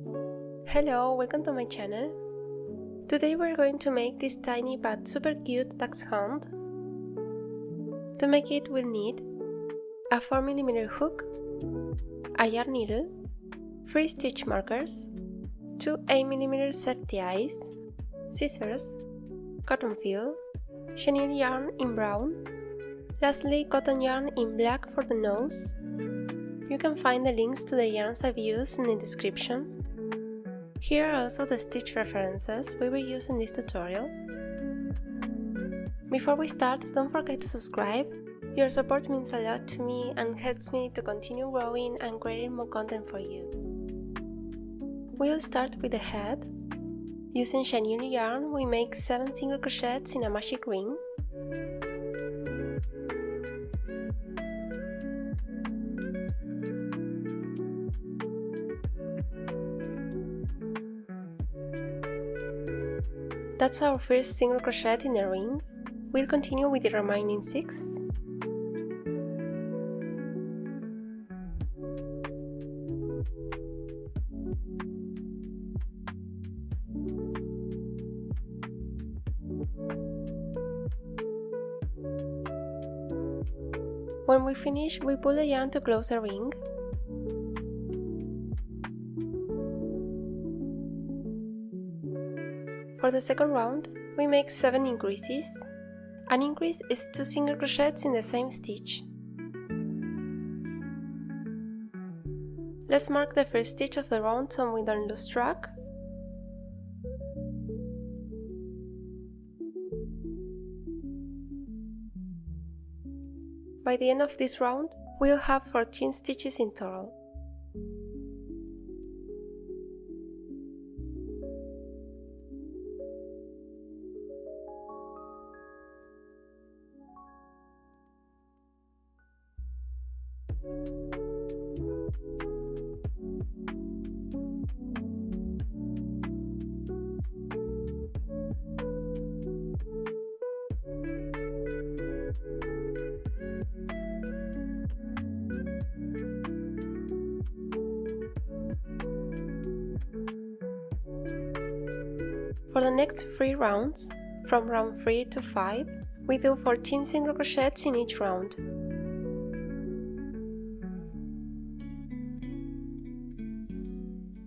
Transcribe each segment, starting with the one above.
Hello, welcome to my channel. Today we're going to make this tiny but super cute dachshund. To make it we'll need a 4mm hook, a yarn needle, 3 stitch markers, 2 8mm safety eyes, scissors, cotton fill, chenille yarn in brown, lastly cotton yarn in black for the nose. You can find the links to the yarns I've used in the description. Here are also the stitch references we will use in this tutorial. Before we start, don't forget to subscribe. Your support means a lot to me and helps me to continue growing and creating more content for you. We'll start with the head. Using chenille yarn, we make 7 single crochets in a magic ring. That's our first single crochet in the ring. We'll continue with the remaining 6. When we finish, we pull the yarn to close the ring. For the second round, we make 7 increases. An increase is 2 single crochets in the same stitch. Let's mark the first stitch of the round so we don't lose track. By the end of this round, we'll have 14 stitches in total. For the next 3 rounds, from round 3 to 5, we do 14 single crochets in each round.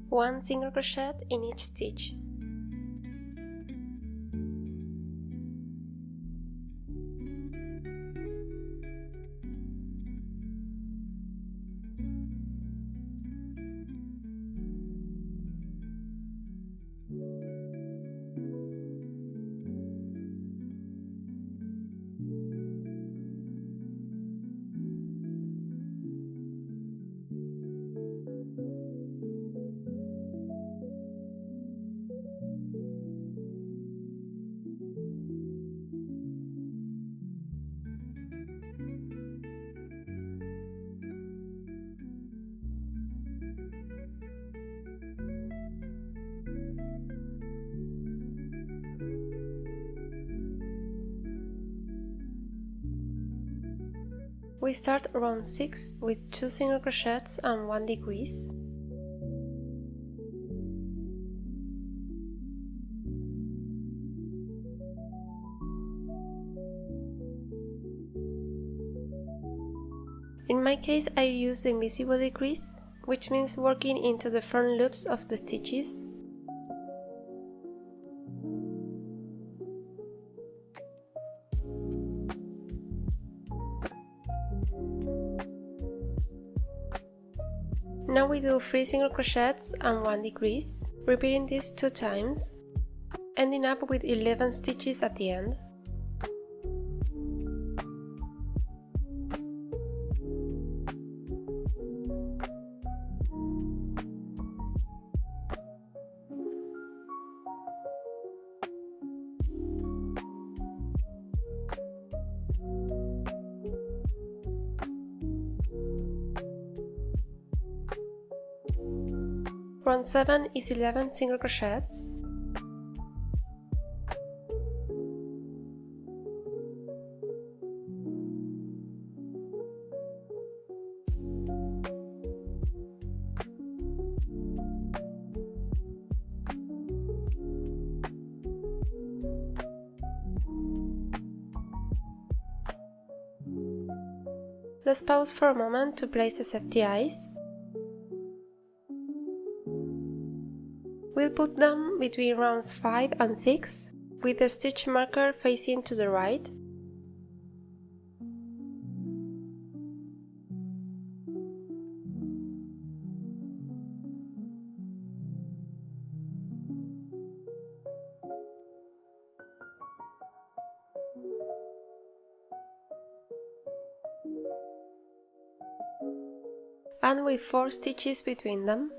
One single crochet in each stitch. We start round 6 with 2 single crochets and 1 decrease. In my case, I use the invisible decrease, which means working into the front loops of the stitches. Now we do 3 single crochets and 1 decrease, repeating this 2 times, ending up with 11 stitches at the end. Round 7 is 11 single crochets. Let's pause for a moment to place the safety eyes. We'll put them between rounds 5 and 6, with the stitch marker facing to the right. And with 4 stitches between them.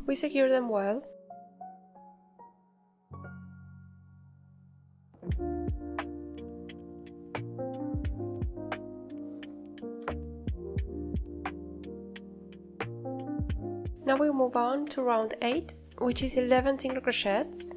We secure them well. Now we move on to round 8, which is 11 single crochets.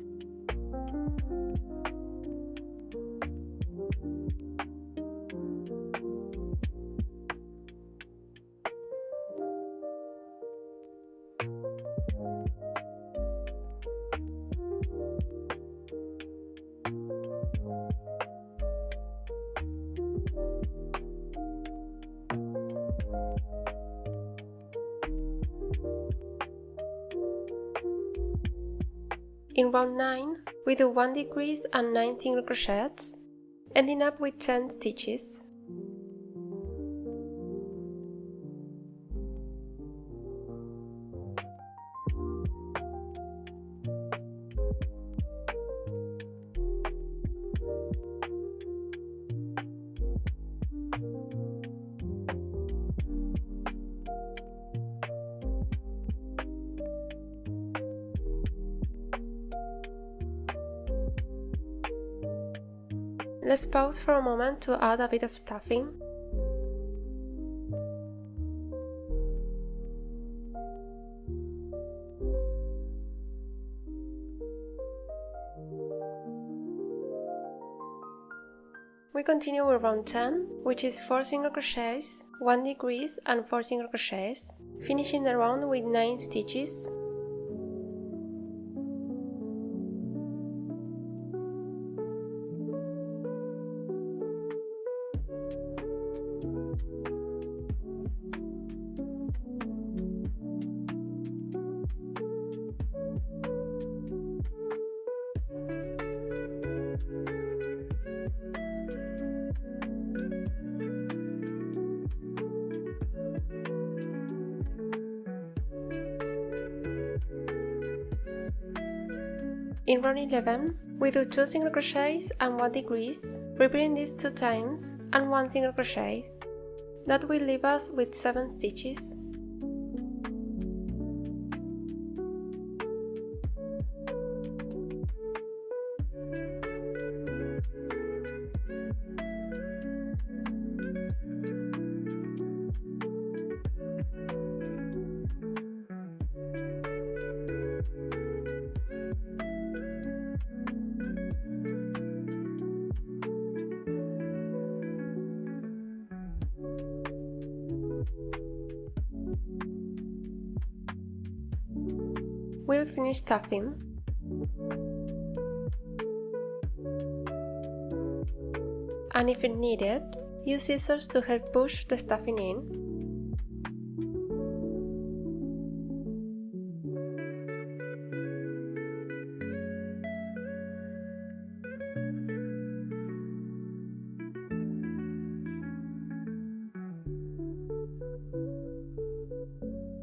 In round 9, we do 1 decrease and 9 single crochets, ending up with 10 stitches. Let's pause for a moment to add a bit of stuffing. We continue with round 10, which is 4 single crochets, 1 decrease and 4 single crochets, finishing the round with 9 stitches. In round 11, we do 2 single crochets and 1 decrease, repeating this 2 times and 1 single crochet. That will leave us with 7 stitches. We'll finish stuffing. And if needed, use scissors to help push the stuffing in.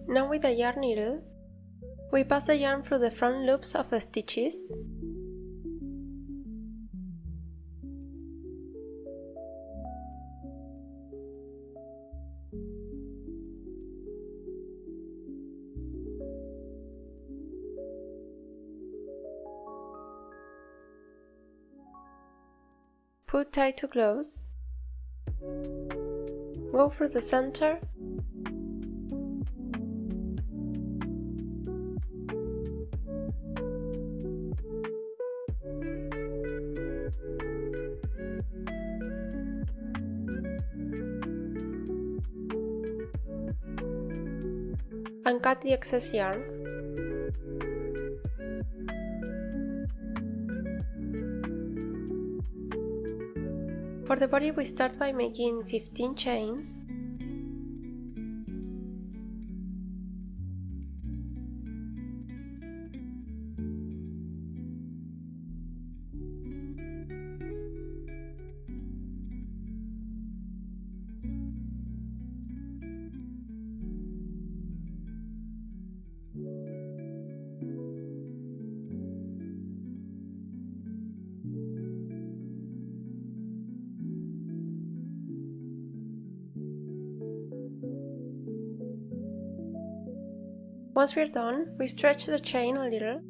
Now with a yarn needle, we pass the yarn through the front loops of the stitches. Pull tight to close. Go through the center. And cut the excess yarn. For the body, we start by making 15 chains. Once we're done, we stretch the chain a little.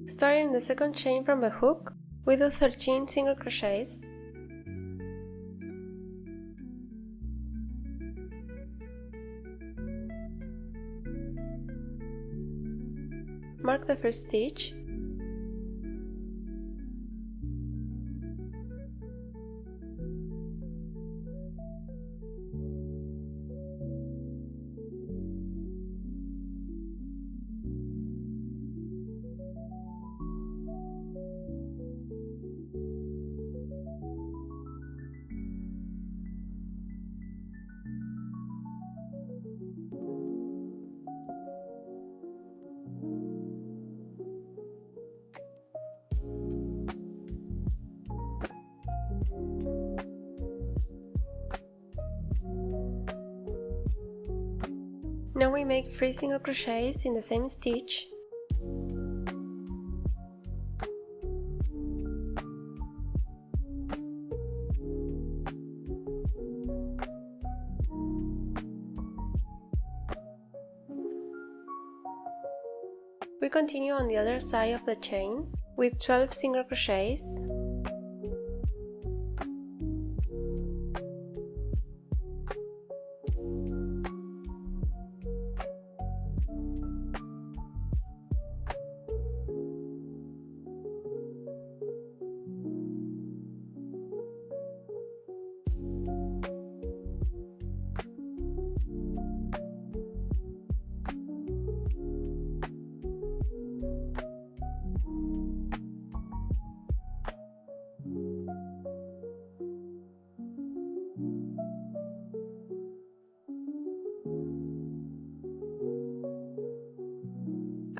Starting the second chain from the hook, we do 13 single crochets. Mark the first stitch. Now we make 3 single crochets in the same stitch. We continue on the other side of the chain with 12 single crochets.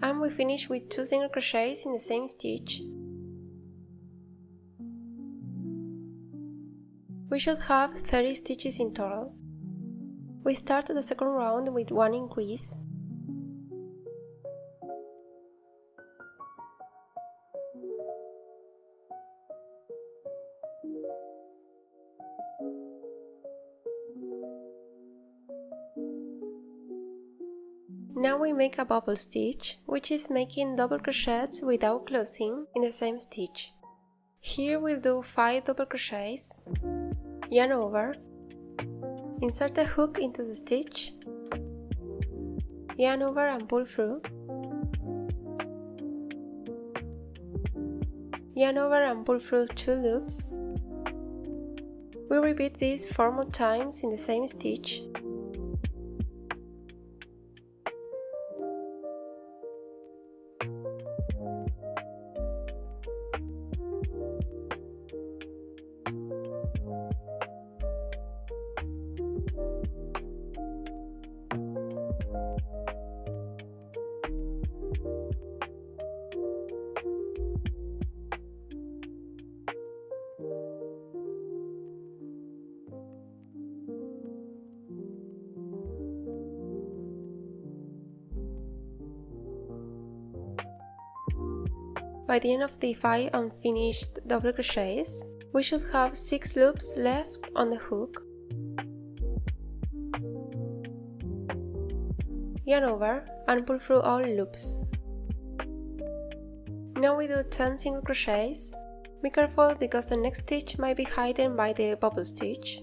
And we finish with 2 single crochets in the same stitch. We should have 30 stitches in total. We start the second round with 1 increase. Now we make a bubble stitch, which is making double crochets without closing in the same stitch. Here we'll do 5 double crochets, yarn over, insert the hook into the stitch, yarn over and pull through, yarn over and pull through 2 loops. We repeat this 4 more times in the same stitch. By the end of the 5 unfinished double crochets, we should have 6 loops left on the hook. Yarn over and pull through all loops. Now we do 10 single crochets. Be careful because the next stitch might be hidden by the bubble stitch.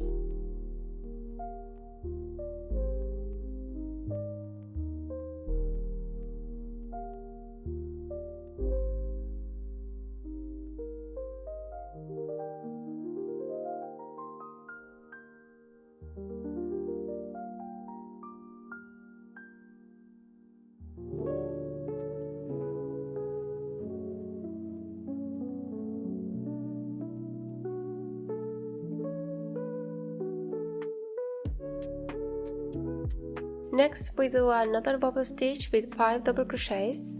Next, we do another bubble stitch with 5 double crochets.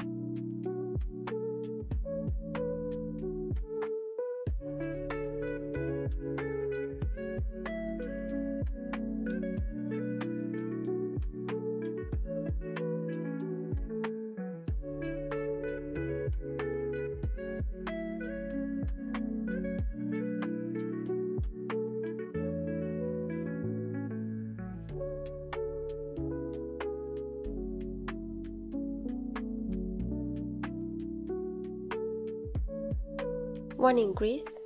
One increase,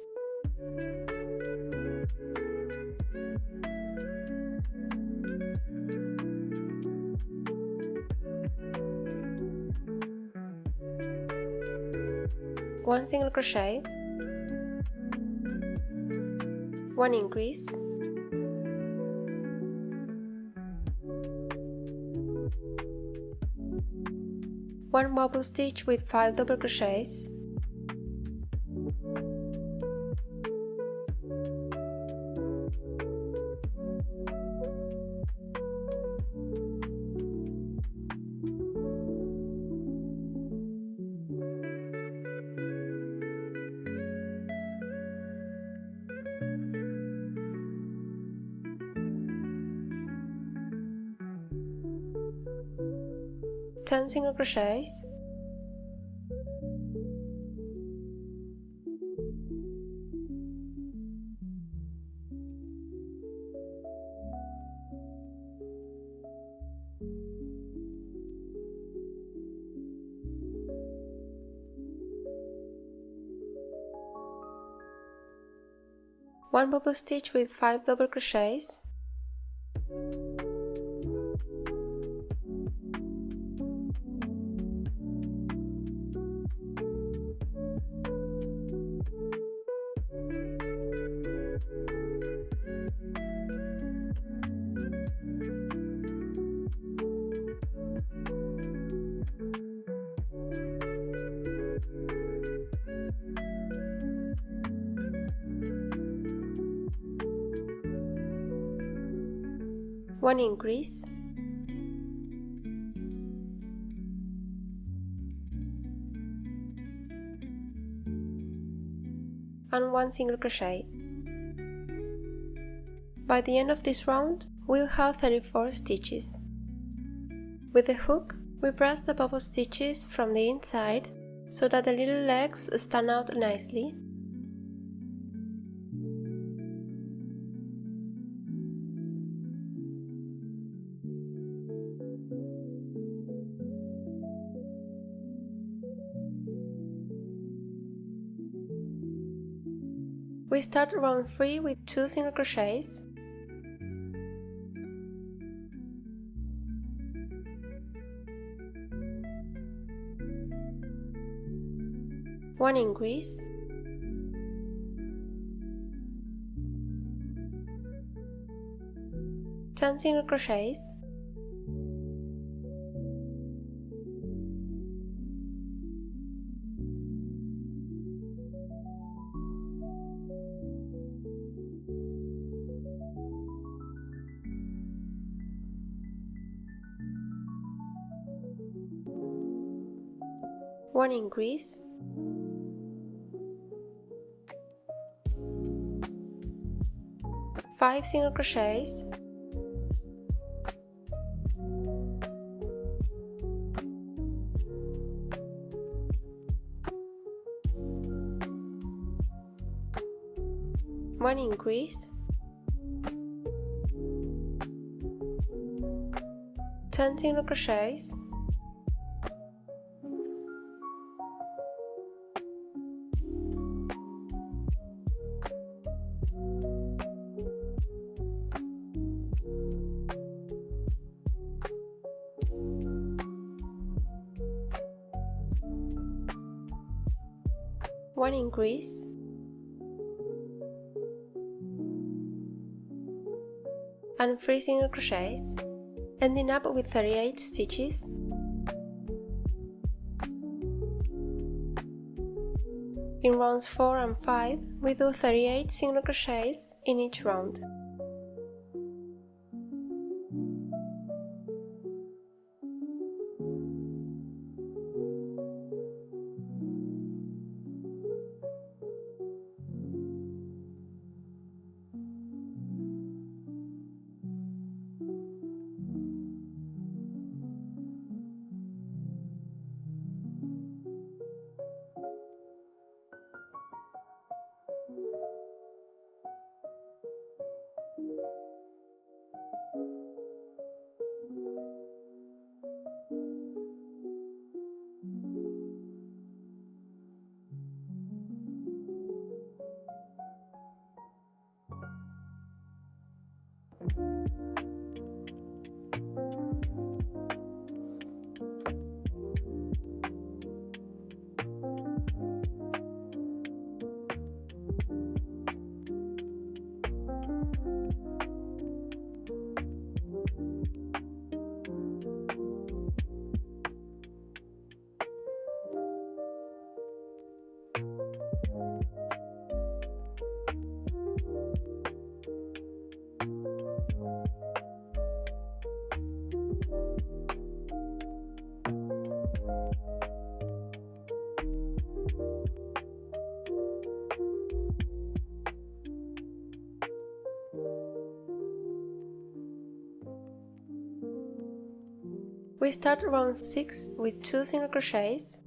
one single crochet, one increase, one bubble stitch with 5 double crochets, ten single crochets, one bubble stitch with 5 double crochets, one increase, and one single crochet. By the end of this round, we'll have 34 stitches. With the hook, we press the bubble stitches from the inside so that the little legs stand out nicely. We start round 3 with 2 single crochets, one increase, ten single crochets, one increase, five single crochets, one increase, 10 single crochets, one increase, and 3 single crochets, ending up with 38 stitches. In rounds 4 and 5, we do 38 single crochets in each round. We start round 6 with 2 single crochets,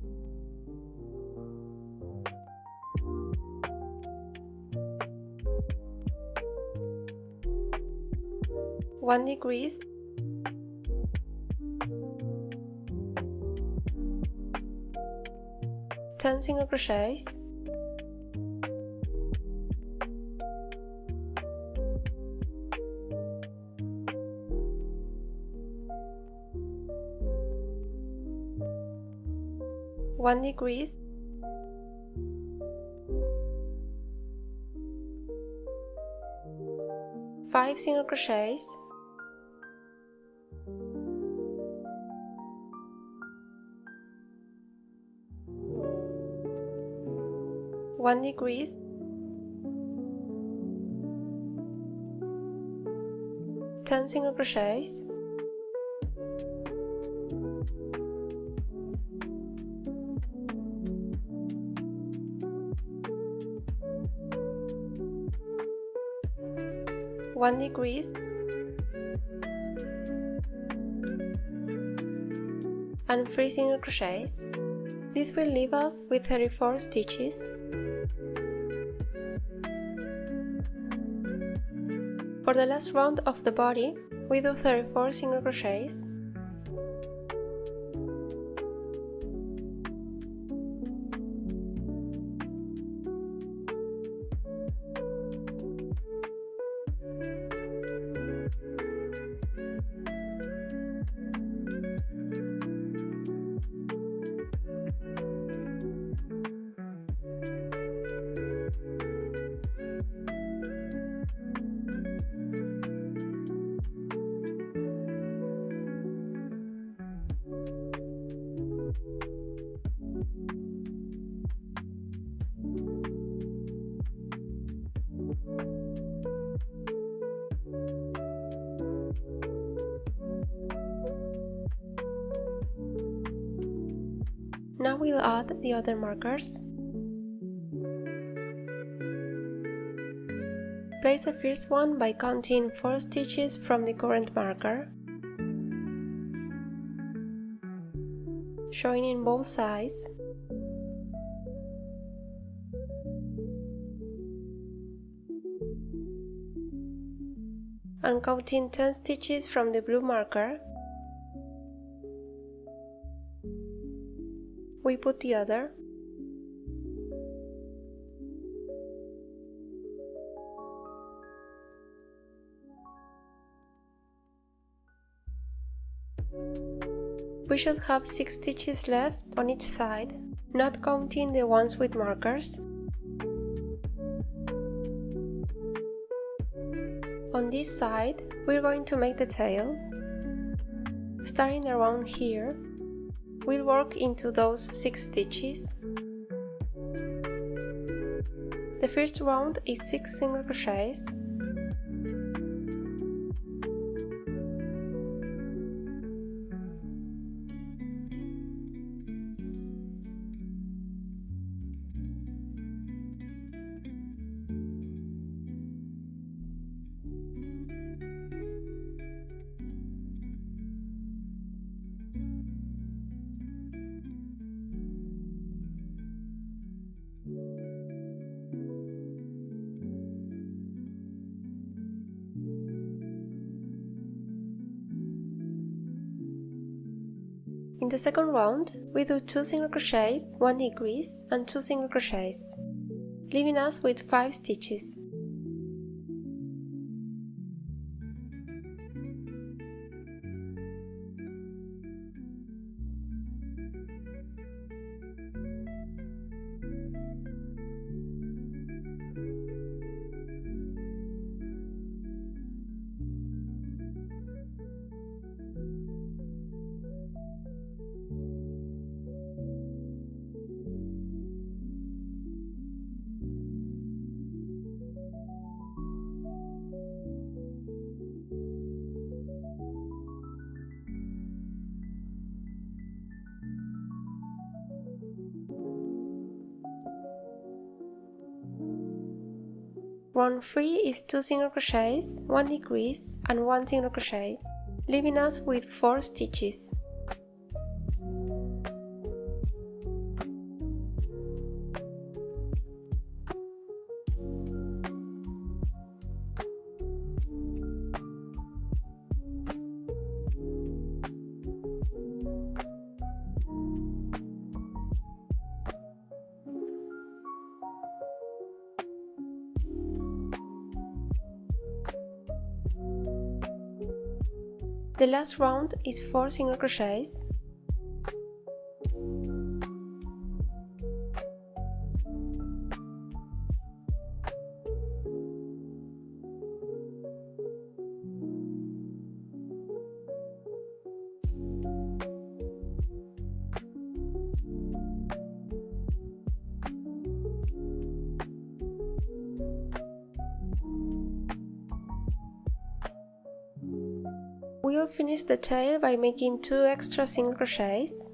one decrease, ten single crochets, one decrease, five single crochets, one decrease, ten single crochets, one decrease, and 3 single crochets. This will leave us with 34 stitches. For the last round of the body, we do 34 single crochets, Now we'll add the other markers. Place the first one by counting 4 stitches from the current marker, showing in both sides. And counting 10 stitches from the blue marker, we put the other. We should have 6 stitches left on each side, not counting the ones with markers. On this side, we're going to make the tail. Starting around here, we'll work into those 6 stitches. The first round is 6 single crochets. In the second round, we do 2 single crochets, 1 decrease and 2 single crochets, leaving us with 5 stitches. Round 3 is 2 single crochets, 1 decrease and 1 single crochet, leaving us with 4 stitches. The last round is 4 single crochets. We'll finish the tail by making 2 extra single crochets.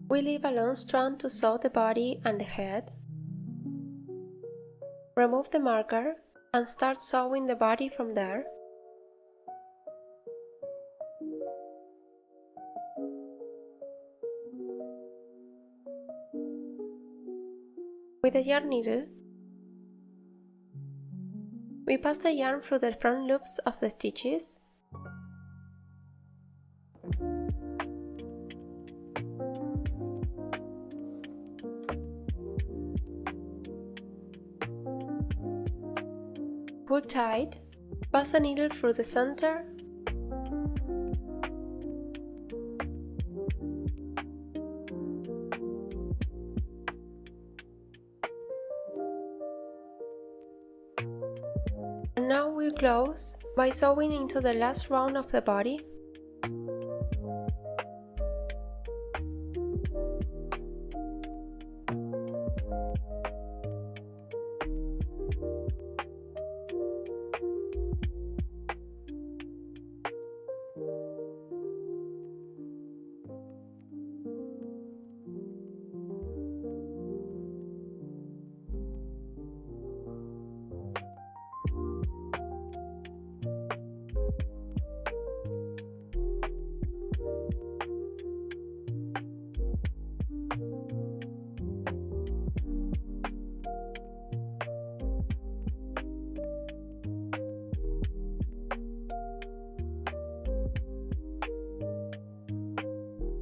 We leave a long strand to sew the body and the head. Remove the marker and start sewing the body from there. With a yarn needle, we pass the yarn through the front loops of the stitches. Pull tight, pass the needle through the center, and now we'll close by sewing into the last round of the body.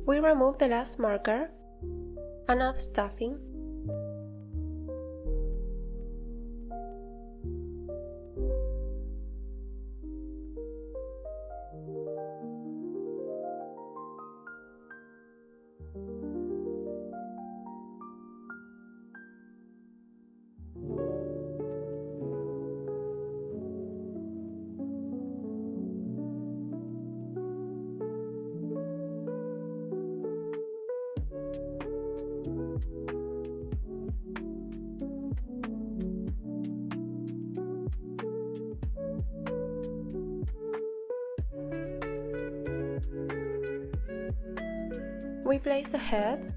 We remove the last marker and add stuffing. We place the head,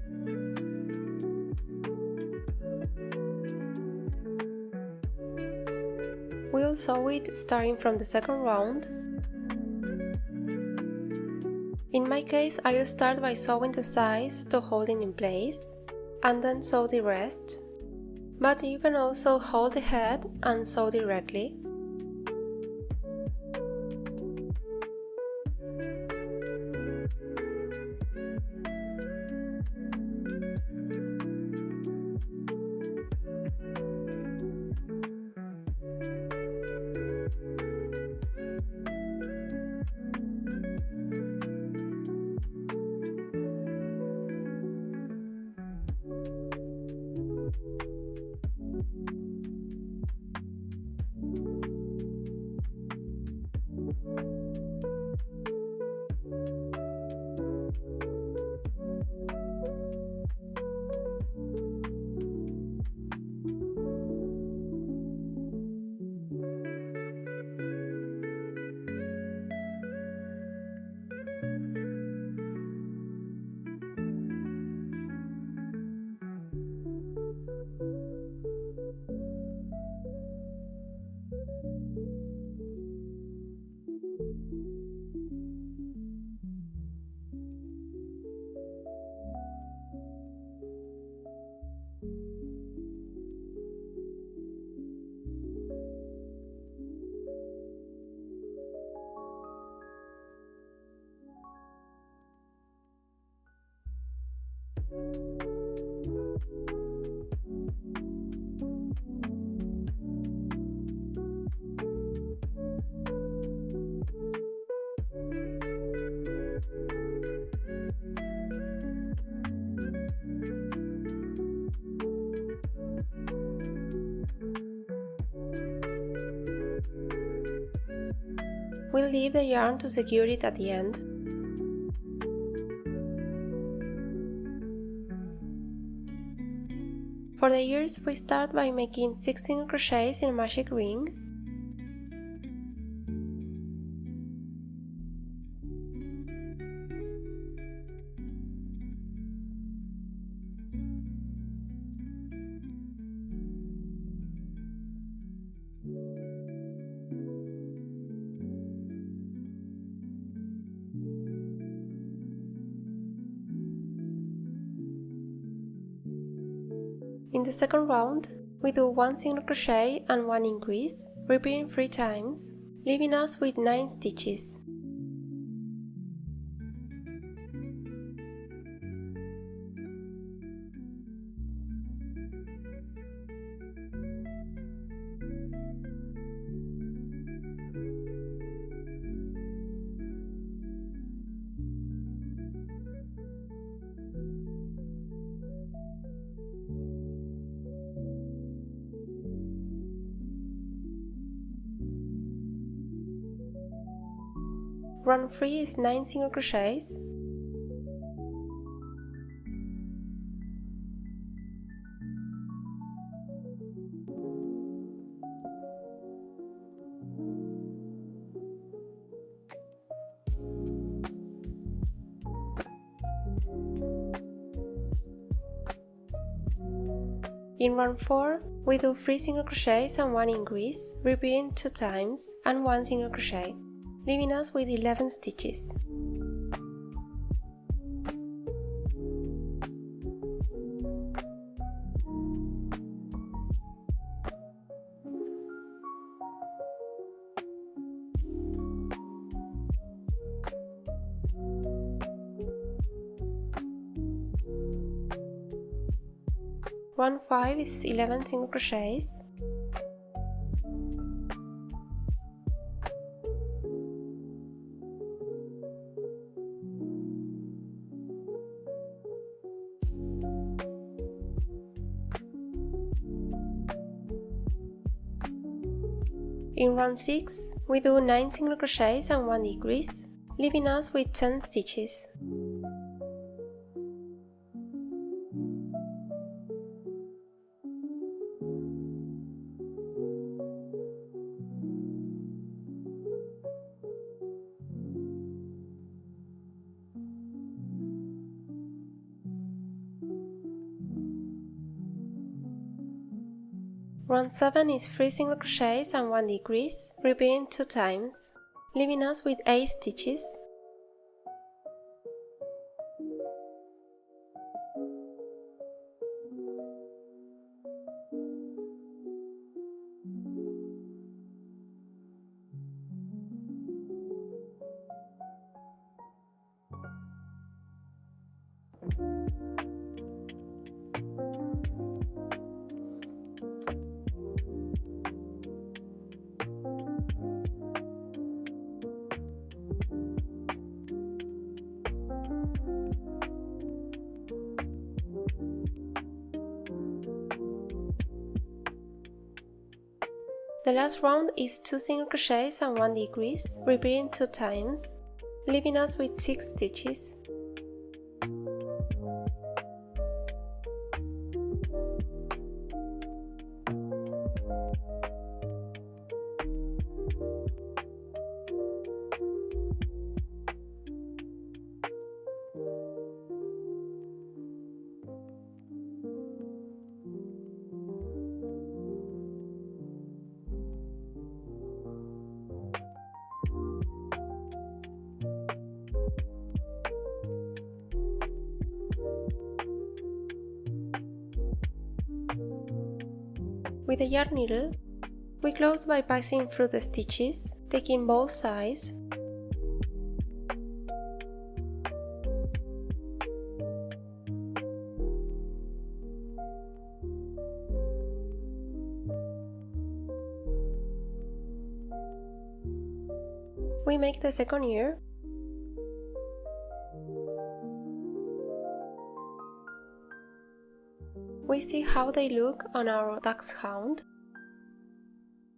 we'll sew it starting from the second round. In my case, I'll start by sewing the sides to hold it in place, and then sew the rest, but you can also hold the head and sew directly. We'll leave the yarn to secure it at the end. For the ears, we start by making 6 single crochets in a magic ring. In the second round, we do 1 single crochet and 1 increase, repeating 3 times, leaving us with 9 stitches. Round 3 is 9 single crochets. In round 4, we do 3 single crochets and 1 increase, repeating 2 times, and 1 single crochet, leaving us with 11 stitches. Round 5 is 11 single crochets. In round 6, we do 9 single crochets and 1 decrease, leaving us with 10 stitches. Round 7 is 3 single crochets and 1 decrease, repeating 2 times, leaving us with 8 stitches. The last round is 2 single crochets and 1 decrease, repeating 2 times, leaving us with 6 stitches. With a yarn needle, we close by passing through the stitches, taking both sides, We make the second ear. We see how they look on our dachshund,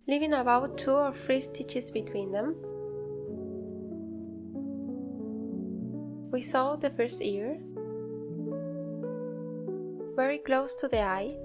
leaving about 2 or 3 stitches between them. We saw the first ear, very close to the eye.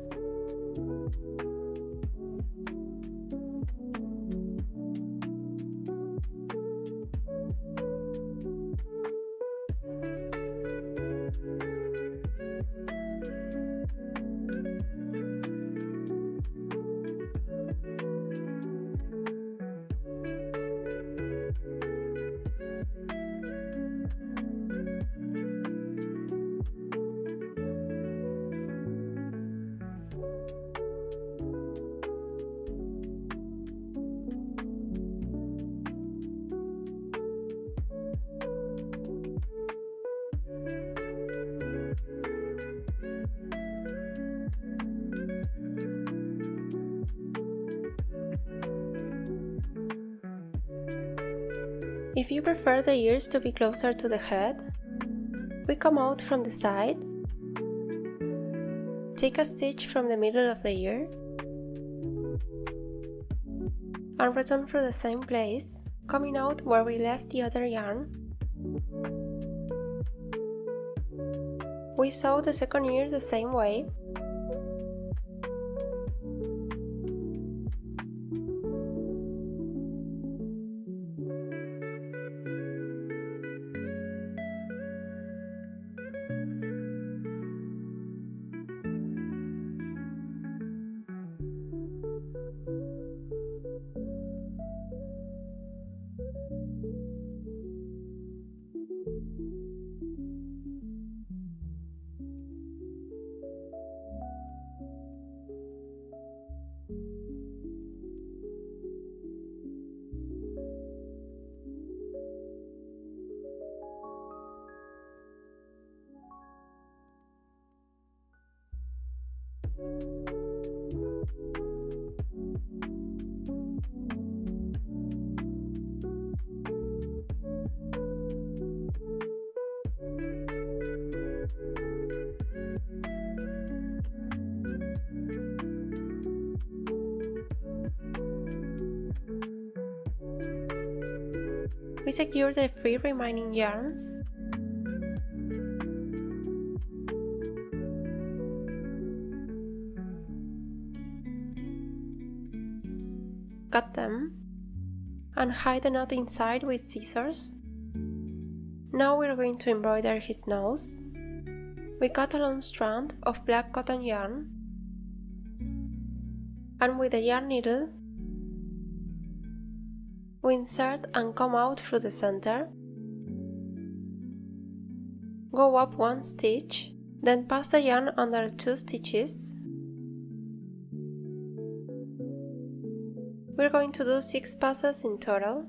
If you prefer the ears to be closer to the head, we come out from the side, take a stitch from the middle of the ear, and return through the same place, coming out where we left the other yarn. We sew the second ear the same way. We secure the 3 remaining yarns. Cut them and hide the knot inside with scissors. Now we're going to embroider his nose. We cut a long strand of black cotton yarn, and with a yarn needle we insert and come out through the center. Go up 1 stitch, then pass the yarn under 2 stitches. We're going to do 6 passes in total.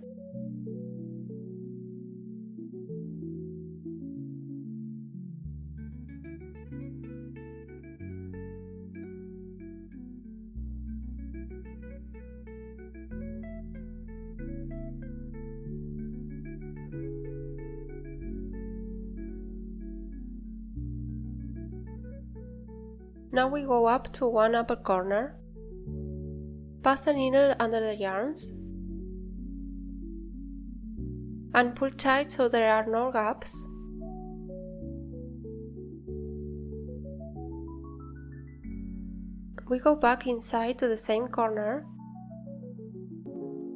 Now we go up to 1 upper corner, pass the needle under the yarns, and pull tight so there are no gaps. We go back inside to the same corner,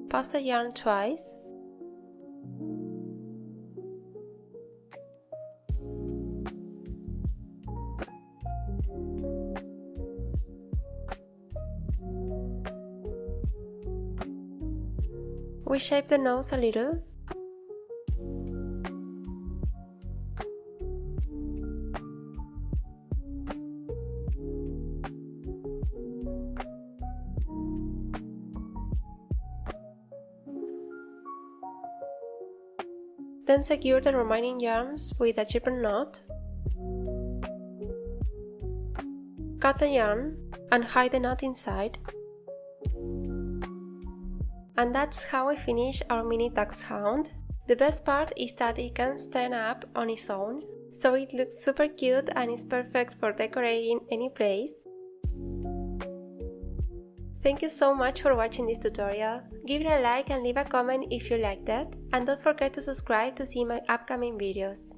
pass the yarn twice, we shape the nose a little, then secure the remaining yarns with a zipper knot, cut the yarn and hide the knot inside. And that's how we finish our mini dachshund. The best part is that it can stand up on its own, so it looks super cute and is perfect for decorating any place. Thank you so much for watching this tutorial. Give it a like and leave a comment if you liked it, and don't forget to subscribe to see my upcoming videos.